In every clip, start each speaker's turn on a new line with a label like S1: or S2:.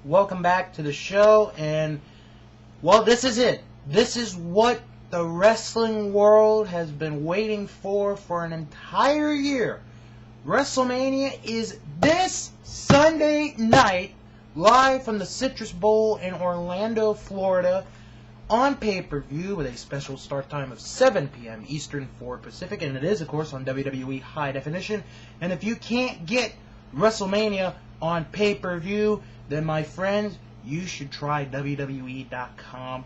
S1: Welcome back to the show, and well, this is it. This is what the wrestling world has been waiting for an entire year. WrestleMania is this Sunday night, live from the Citrus Bowl in Orlando, Florida, on pay-per-view with a special start time of 7 p.m. Eastern, 4 Pacific, and it is, of course, on WWE High Definition. And if you can't get WrestleMania on pay-per-view, then, my friends, you should try WWE.com.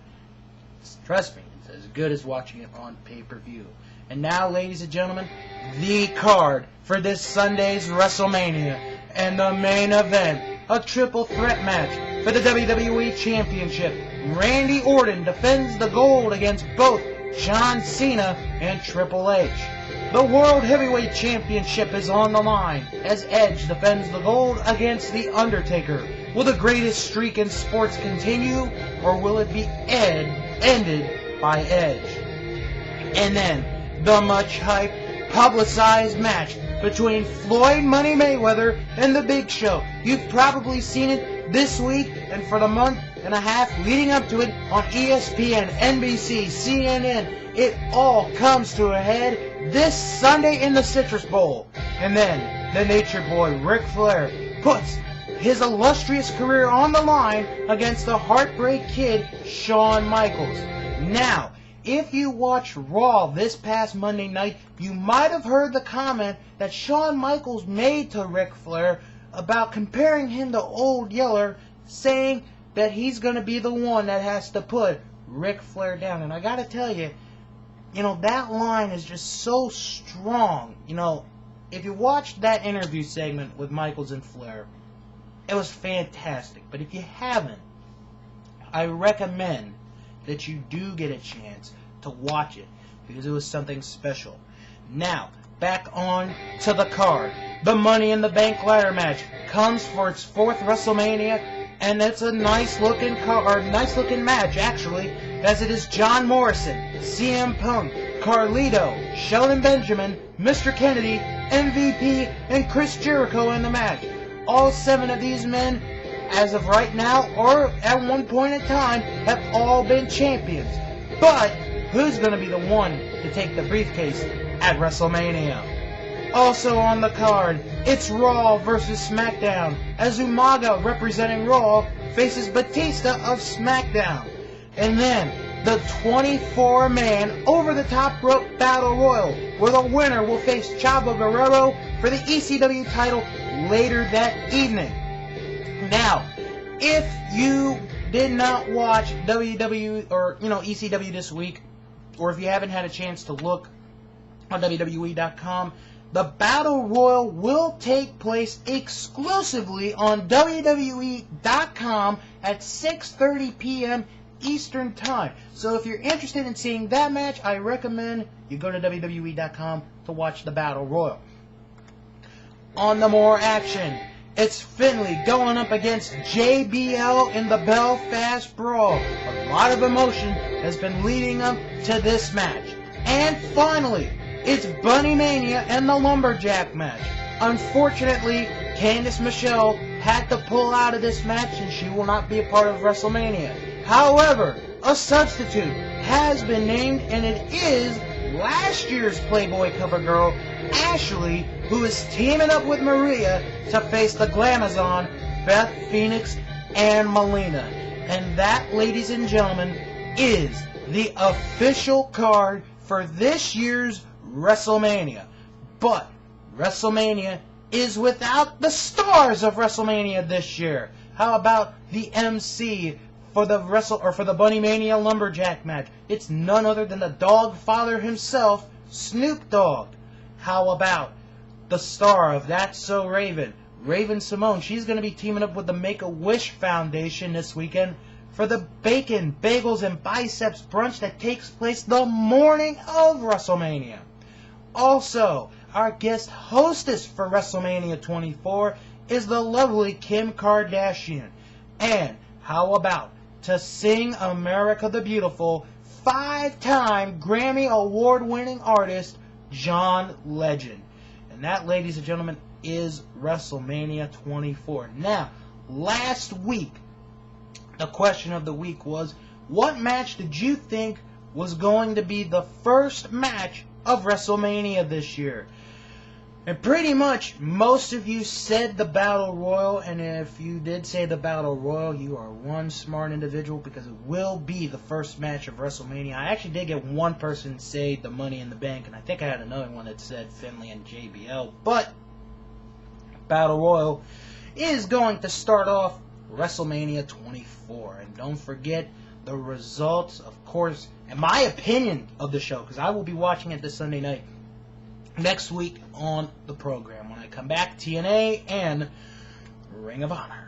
S1: Trust me, it's as good as watching it on pay-per-view. And now, ladies and gentlemen, the card for this Sunday's WrestleMania and the main event, a triple threat match for the WWE Championship. Randy Orton defends the gold against both John Cena and Triple H. The World Heavyweight Championship is on the line as Edge defends the gold against The Undertaker. Will the greatest streak in sports continue, or will it be ended by Edge? And then, the much-hyped, publicized match between Floyd Money Mayweather and The Big Show. You've probably seen it this week and for the month and a half leading up to it on ESPN, NBC, CNN. It all comes to a head this Sunday in the Citrus Bowl. And then, the Nature Boy Ric Flair puts his illustrious career on the line against the Heartbreak Kid, Shawn Michaels. Now, if you watched Raw this past Monday night, you might have heard the comment that Shawn Michaels made to Ric Flair about comparing him to Old Yeller, saying that he's going to be the one that has to put Ric Flair down. And I got to tell you, that line is just so strong. If you watched that interview segment with Michaels and Flair, it was fantastic. But if you haven't, I recommend that you do get a chance to watch it, because it was something special. Now, back on to the card. The Money in the Bank ladder match comes for its fourth WrestleMania, and it's a nice looking match, actually, as it is John Morrison, CM Punk, Carlito, Shelton Benjamin, Mr. Kennedy, MVP, and Chris Jericho in the match. All 7 of these men, as of right now, or at one point in time, have all been champions. But who's going to be the one to take the briefcase at WrestleMania? Also on the card, it's Raw versus SmackDown, as Umaga, representing Raw, faces Batista of SmackDown. And then, the 24-man over-the-top rope battle royal, where the winner will face Chavo Guerrero for the ECW title later that evening. Now, if you did not watch WWE or ECW this week, or if you haven't had a chance to look on WWE.com, the Battle Royal will take place exclusively on WWE.com at 6:30 p.m. Eastern Time. So if you're interested in seeing that match, I recommend you go to WWE.com to watch the Battle Royal. On the more action, it's Finlay going up against JBL in the Belfast Brawl. A lot of emotion has been leading up to this match. And finally, it's Bunny Mania and the Lumberjack match. Unfortunately, Candice Michelle had to pull out of this match and she will not be a part of WrestleMania. However, a substitute has been named, and it is last year's Playboy cover girl, Ashley, who is teaming up with Maria to face the Glamazon, Beth Phoenix, and Melina. And that, ladies and gentlemen, is the official card for this year's WrestleMania. But WrestleMania is without the stars of WrestleMania this year. How about the MC for the Bunny Mania Lumberjack match? It's none other than the Dog Father himself, Snoop Dogg. How about the star of That's So Raven, Raven Simone? She's going to be teaming up with the Make-A-Wish Foundation this weekend for the Bacon, Bagels, and Biceps brunch that takes place the morning of WrestleMania. Also, our guest hostess for WrestleMania 24 is the lovely Kim Kardashian. And how about to sing America the Beautiful, 5-time Grammy Award-winning artist John Legend. And that, ladies and gentlemen, is WrestleMania 24. Now, last week, the question of the week was, what match did you think was going to be the first match of WrestleMania this year? And pretty much, most of you said the Battle Royal, and if you did say the Battle Royal, you are one smart individual, because it will be the first match of WrestleMania. I actually did get one person say the Money in the Bank, and I think I had another one that said Finlay and JBL, but Battle Royal is going to start off WrestleMania 24, and don't forget the results, of course, and my opinion of the show, because I will be watching it this Sunday night, next week on the program when I come back, TNA and Ring of Honor.